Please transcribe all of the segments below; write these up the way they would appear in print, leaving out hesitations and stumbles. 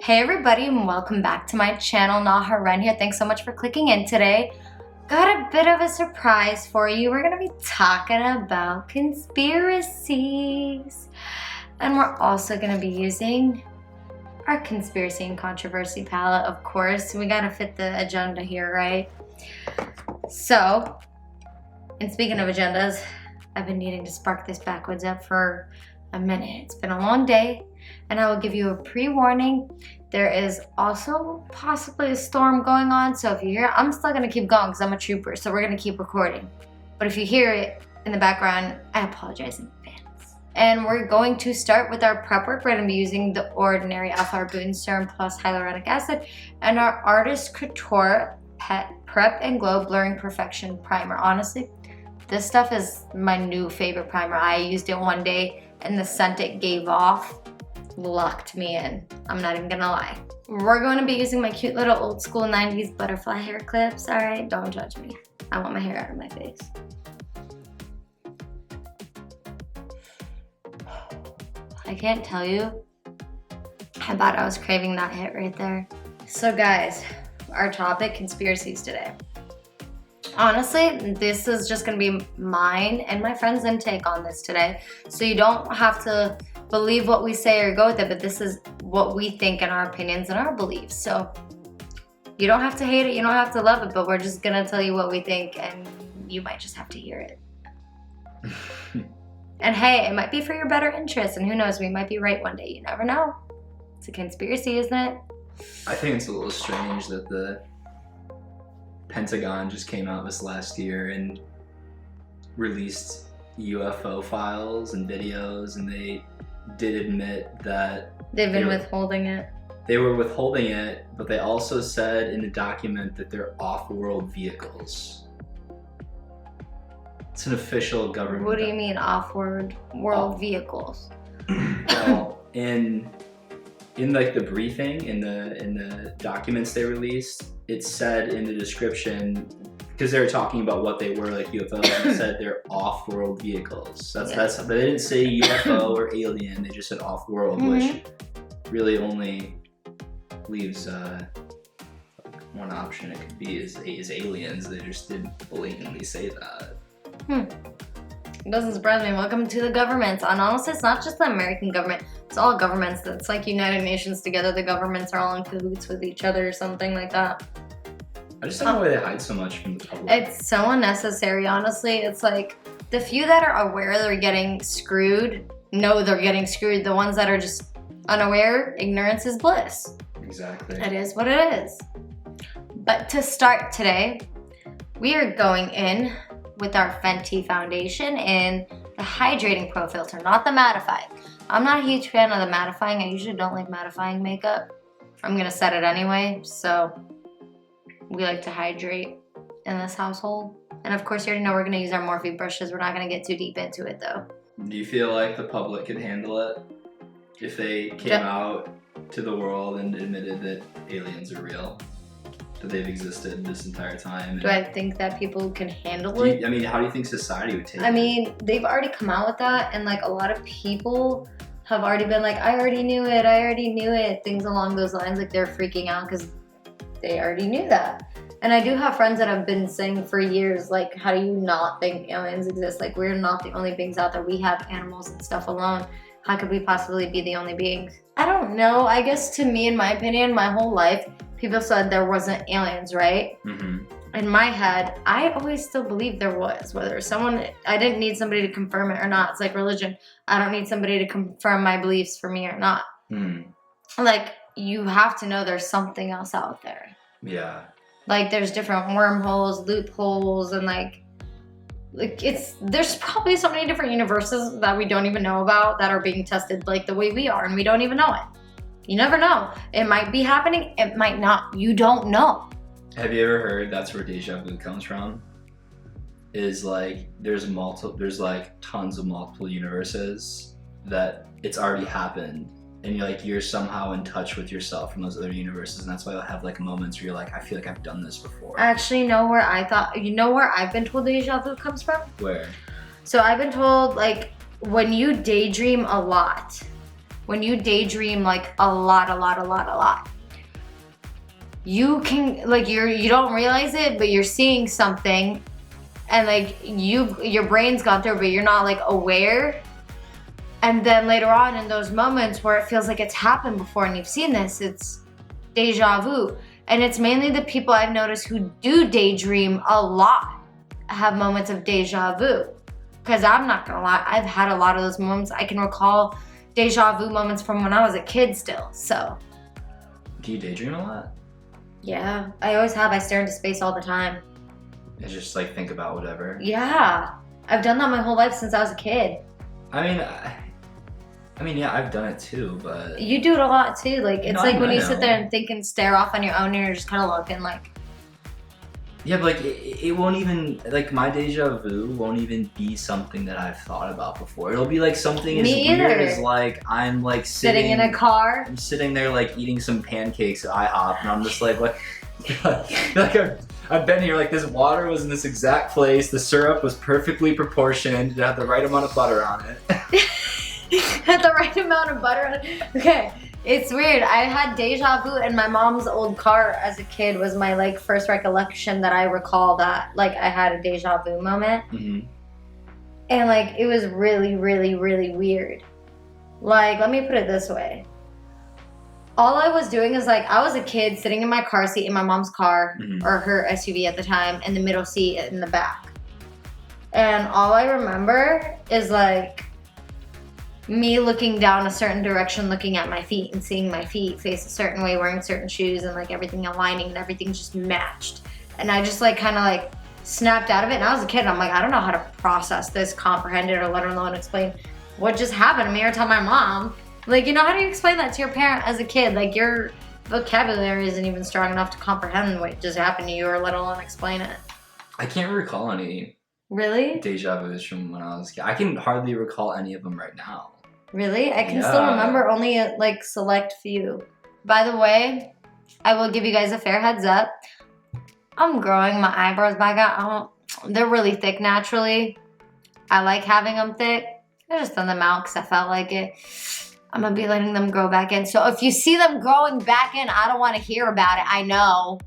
Hey everybody, and welcome back to my channel. Nahrain here. Thanks so much for clicking in today. Got a bit of a surprise for you. We're gonna be talking about conspiracies. And we're also gonna be using our conspiracy and controversy palette, of course. We gotta fit the agenda here, right? So, and speaking of agendas, I've been needing to spark this backwards up for a minute. It's been a long day, and I will give you a pre-warning. There is also possibly a storm going on, so if you hear, I'm still gonna keep going because I'm a trooper, so we're gonna keep recording. But if you hear it in the background, I apologize in advance. And we're going to start with our prep work. We're gonna be using the Ordinary Alpha Arbutin Serum plus Hyaluronic Acid and our Artist Couture Pet Prep and Glow Blurring Perfection Primer. Honestly, this stuff is my new favorite primer. I used it one day and the scent it gave off locked me in. I'm not even gonna lie. We're going to be using my cute little old school 90s butterfly hair clips. All right, don't judge me. I want my hair out of my face. I can't tell you how bad I was craving that hit right there. So guys, our topic, conspiracies today. Honestly, this is just gonna be mine and my friend's intake on this today. So you don't have to believe what we say or go with it, but this is what we think and our opinions and our beliefs. So you don't have to hate it, you don't have to love it, but we're just gonna tell you what we think and you might just have to hear it. And hey, it might be for your better interest, and who knows, we might be right one day, you never know. It's a conspiracy, isn't it? I think it's a little strange that the Pentagon just came out this last year and released UFO files and videos, and they did admit that They've been withholding it. They were withholding it, but they also said in the document that they're off-world vehicles. It's an official government. What do you mean off-world vehicles? Well, in like the briefing, in the documents they released, it said in the description, because they were talking about what they were, like UFOs, it said they're off-world vehicles. That's they didn't say UFO or alien, they just said off-world, which really only leaves one option. It could be is aliens. They just didn't blatantly say that. It doesn't surprise me. Welcome to the governments. And honestly, it's not just the American government. It's all governments. It's like United Nations together. The governments are all in cahoots with each other or something like that. I just don't know why they hide so much from the public. It's so unnecessary, honestly. It's like the few that are aware they're getting screwed, know they're getting screwed. The ones that are just unaware, ignorance is bliss. Exactly. It is what it is. But to start today, we are going in with our Fenty foundation in the Hydrating Pro Filter, not the mattifying. I'm not a huge fan of the mattifying. I usually don't like mattifying makeup. I'm gonna set it anyway, so we like to hydrate in this household. And of course, you already know we're gonna use our Morphe brushes. We're not gonna get too deep into it though. Do you feel like the public could handle it if they came out to the world and admitted that aliens are real? That they've existed this entire time? Do I think that people can handle it? I mean, how do you think society would take it? I mean, they've already come out with that, and like a lot of people have already been like, I already knew it, things along those lines. Like they're freaking out because they already knew that. And I do have friends that have been saying for years, like, how do you not think aliens exist? Like, we're not the only beings out there. We have animals and stuff alone. How could we possibly be the only beings? I don't know. I guess to me, in my opinion, my whole life, people said there wasn't aliens, right? In my head, I always still believed there was. Whether someone, I didn't need somebody to confirm it or not. It's like religion. I don't need somebody to confirm my beliefs for me or not. Like, you have to know there's something else out there. Yeah. Like, there's different wormholes, loopholes, and like there's probably so many different universes that we don't even know about that are being tested like the way we are, and we don't even know it. You never know. It might be happening, it might not. You don't know. Have you ever heard that's where deja vu comes from? Is like there's like tons of multiple universes that it's already happened, and you're somehow in touch with yourself from those other universes, and that's why you'll have like moments where you're like, I feel like I've done this before. Actually, where I've been told deja vu comes from? Where? So I've been told, like, when you daydream a lot, when you daydream like a lot, you can, like, you don't realize it, but you're seeing something, and like your brain's gone through, but you're not like aware. And then later on in those moments where it feels like it's happened before and you've seen this, it's deja vu. And it's mainly the people I've noticed who do daydream a lot have moments of deja vu. Because I'm not gonna lie, I've had a lot of those moments. I can recall deja vu moments from when I was a kid still, so. Do you daydream a lot? Yeah, I always have. I stare into space all the time. And just like think about whatever? Yeah, I've done that my whole life since I was a kid. I mean, yeah, I've done it too, but... You do it a lot too. Like, it's No, like when I you know. sit there and think and stare off on your own and you're just kind of looking like... Yeah, but like, it won't even, like, my deja vu won't even be something that I've thought about before. It'll be like something as Me weird either. as like, I'm like Sitting in a car. I'm sitting there like eating some pancakes at IHOP, and I'm just like, what? Like I've been here, like this water was in this exact place, the syrup was perfectly proportioned, it had the right amount of butter on it. Had the right amount of butter on it. Okay, it's weird. I had deja vu in my mom's old car as a kid was my like first recollection that I recall that like I had a deja vu moment. Mm-hmm. And like it was really weird. Like, let me put it this way. All I was doing is like, I was a kid sitting in my car seat in my mom's car, Mhm. or her SUV at the time, and the middle seat in the back. And all I remember is like me looking down a certain direction, looking at my feet and seeing my feet face a certain way, wearing certain shoes, and like everything aligning and everything just matched. And I just like kind of like snapped out of it. And I was a kid, and I'm like, I don't know how to process this, comprehend it, or let alone explain what just happened to me or tell my mom. Like, you know, how do you explain that to your parent as a kid? Like, your vocabulary isn't even strong enough to comprehend what just happened to you, or let alone explain it. I can't recall any Really? deja vus from when I was a kid. I can hardly recall any of them right now. Really? I can still Yeah. remember only a like select few. By the way, I will give you guys a fair heads up. I'm growing my eyebrows back out. They're really thick naturally. I like having them thick. I just done them out because I felt like it. I'm gonna be letting them grow back in. So if you see them growing back in, I don't want to hear about it. I know.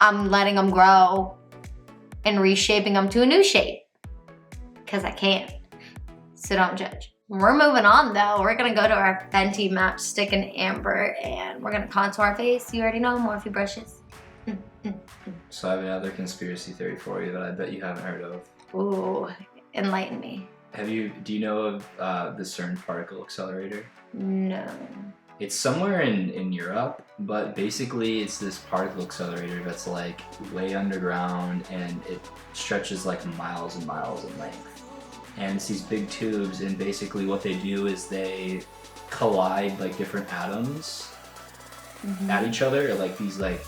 I'm letting them grow and reshaping them to a new shape because I can. So don't judge. We're moving on though. We're gonna go to our Fenty Match Stick and Amber, and we're gonna contour our face. You already know, Morphe brushes. So I have another conspiracy theory for you that I bet you haven't heard of. Ooh, enlighten me. Do you know of the CERN particle accelerator? No. It's somewhere in Europe, but basically it's this particle accelerator that's like way underground, and it stretches like miles and miles in length. And it's these big tubes, and basically what they do is they collide like different atoms at each other at like these like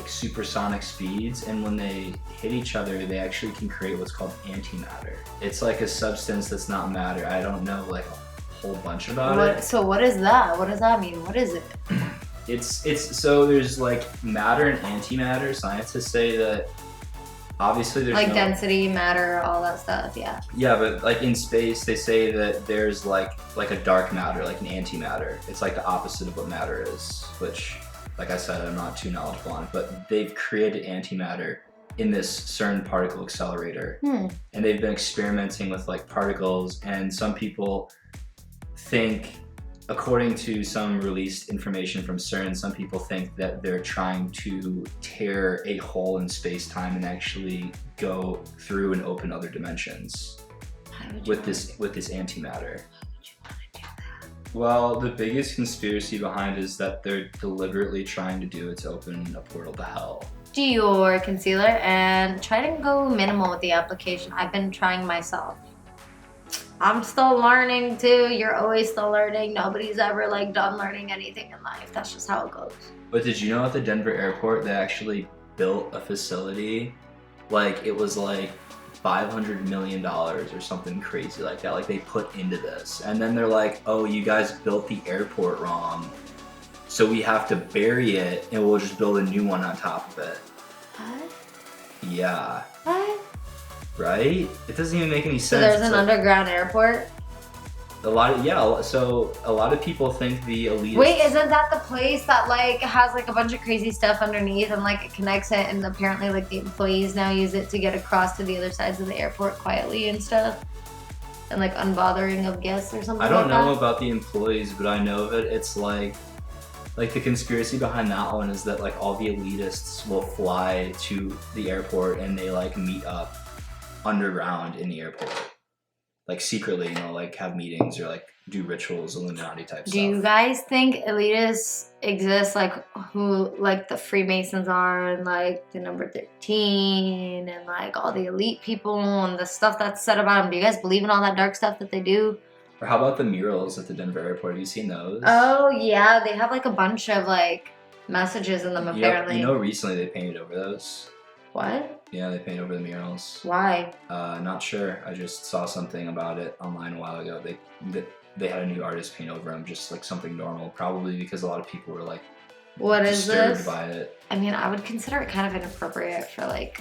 supersonic speeds, and when they hit each other, they actually can create what's called antimatter. It's like a substance that's not matter. I don't know like a whole bunch about it. So what is that? What does that mean? What is it? It's so there's like matter and antimatter. Scientists say that obviously there's Like no, density, matter, all that stuff, yeah. Yeah, but like in space, they say that there's like a dark matter, like an antimatter. It's like the opposite of what matter is, which, like I said, I'm not too knowledgeable on it, but they've created antimatter in this CERN particle accelerator. And they've been experimenting with like particles, and some people think, according to some released information from CERN, some people think that they're trying to tear a hole in space-time and actually go through and open other dimensions with this antimatter. Well, the biggest conspiracy behind it is that they're deliberately trying to do it to open a portal to hell. Dior concealer, and try to go minimal with the application. I've been trying myself. I'm still learning too. You're always still learning. Nobody's ever like done learning anything in life. That's just how it goes. But did you know at the Denver airport they actually built a facility? Like it was like $500 million or something crazy like that. Like they put into this, and then they're like, "Oh, you guys built the airport wrong, so we have to bury it, and we'll just build a new one on top of it." What? Yeah. What? Right? It doesn't even make any sense. So there's It's an like, underground airport? A lot of, so a lot of people think the elite. Wait, isn't that the place that like has like a bunch of crazy stuff underneath and like it connects it, and apparently like the employees now use it to get across to the other sides of the airport quietly and stuff, and like unbothering of guests or something? I don't know about the employees, but I know that it's like the conspiracy behind that one is that like all the elitists will fly to the airport and they like meet up underground in the airport. Like secretly, you know, like have meetings or like do rituals, Illuminati type stuff. Do you guys think elitists exist, like who like the Freemasons are, and like the number 13 and like all the elite people and the stuff that's said about them? Do you guys believe in all that dark stuff that they do? Or how about the murals at the Denver airport? Have you seen those? Oh yeah, they have like a bunch of like messages in them apparently. You know, recently they painted over those. What? Yeah, they painted over the murals. Why? Not sure. I just saw something about it online a while ago. They had a new artist paint over them, just like something normal. Probably because a lot of people were like, what is this? Disturbed by it. I mean, I would consider it kind of inappropriate for like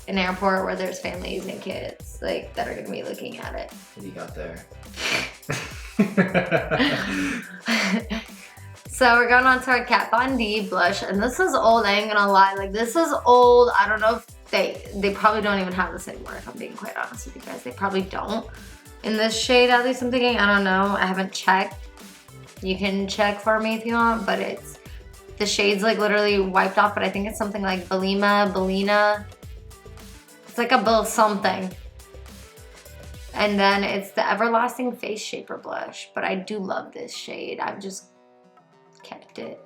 an airport where there's families and kids like that are gonna be looking at it. What do you got there? So we're going on to our Kat Von D blush, and this is old, I ain't gonna lie. Like this is old. I don't know if they probably don't even have this anymore, if I'm being quite honest with you guys. They probably don't. In this shade, at least I'm thinking, I don't know. I haven't checked. You can check for me if you want, but it's, the shade's like literally wiped off, but I think it's something like Belina. It's like a Bill something. And then it's the Everlasting Face Shaper blush, but I do love this shade. I've just kept it.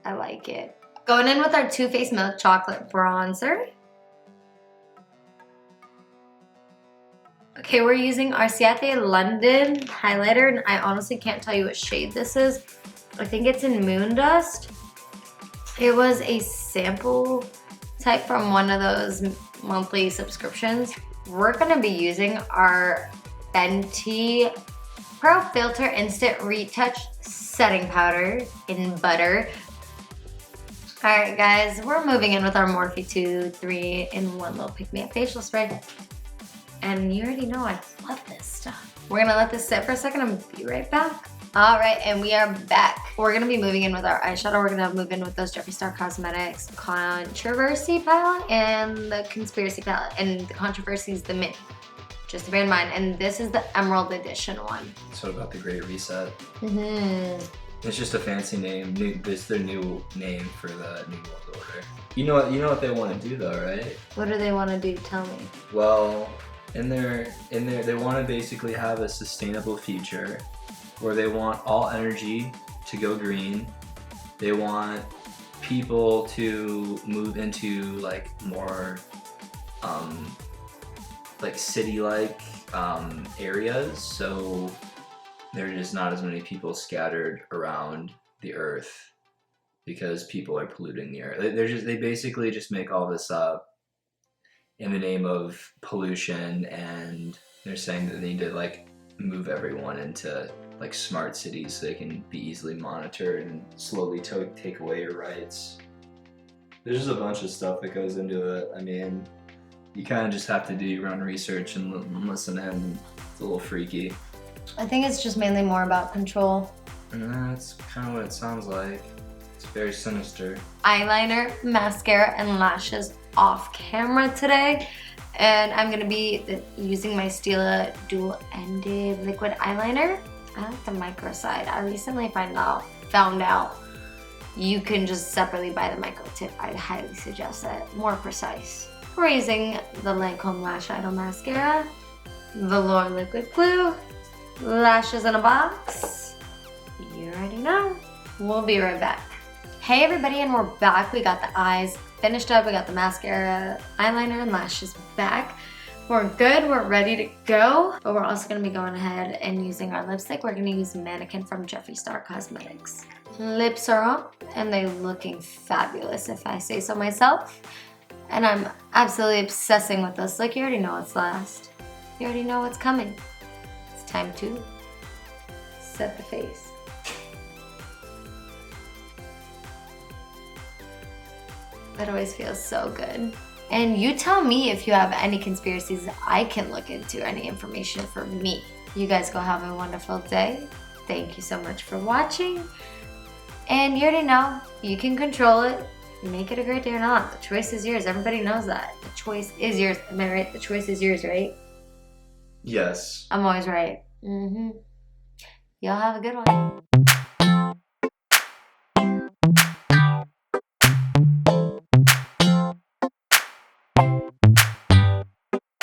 I like it. Going in with our Too Faced Milk Chocolate Bronzer. Okay, we're using our Ciate London highlighter, and I honestly can't tell you what shade this is. I think it's in Moondust. It was a sample type from one of those monthly subscriptions. We're gonna be using our Fenty Pro Filt'r Instant Retouch Setting Powder in Butter. Alright guys, we're moving in with our Morphe 2 3-in-1 little pick-me-up facial spray. And you already know I love this stuff. We're gonna let this sit for a second and be right back. Alright, and we are back. We're gonna be moving in with our eyeshadow. We're gonna move in with those Jeffree Star Cosmetics Controversy palette and the Conspiracy palette. And the Controversy is the mint, just to bear in mind. And this is the Emerald Edition one. So about the Great Reset. Mm-hmm. It's just a fancy name. It's their new name for the New World Order. You know what they want to do though, right? What do they want to do? Tell me. Well, they want to basically have a sustainable future where they want all energy to go green. They want people to move into like more like city-like areas, so there's just not as many people scattered around the earth because people are polluting the earth. They basically just make all this up in the name of pollution, and they're saying that they need to like move everyone into like smart cities so they can be easily monitored and slowly take away your rights. There's just a bunch of stuff that goes into it. I mean, you kind of just have to do your own research and listen to him. It's a little freaky. I think it's just mainly more about control. That's kind of what it sounds like. It's very sinister. Eyeliner, mascara, and lashes off camera today. And I'm gonna be using my Stila dual-ended liquid eyeliner. I like the micro side. I recently found out you can just separately buy the micro tip. I'd highly suggest that. More precise. We're using the Lancome Lash Idol Mascara, Velour Liquid Glue, lashes in a box. You already know. We'll be right back. Hey everybody, and we're back. We got the eyes finished up. We got the mascara, eyeliner, and lashes back. We're good, we're ready to go. But we're also gonna be going ahead and using our lipstick. We're gonna use Mannequin from Jeffree Star Cosmetics. Lips are up, and they're looking fabulous if I say so myself. And I'm absolutely obsessing with this. Like, you already know what's last. You already know what's coming. It's time to set the face. That always feels so good. And you tell me if you have any conspiracies that I can look into, any information for me. You guys go have a wonderful day. Thank you so much for watching. And you already know, you can control it. Make it a great day or not. The choice is yours. Everybody knows that. The choice is yours. Am I right? The choice is yours, right? Yes. I'm always right. Y'all have a good one.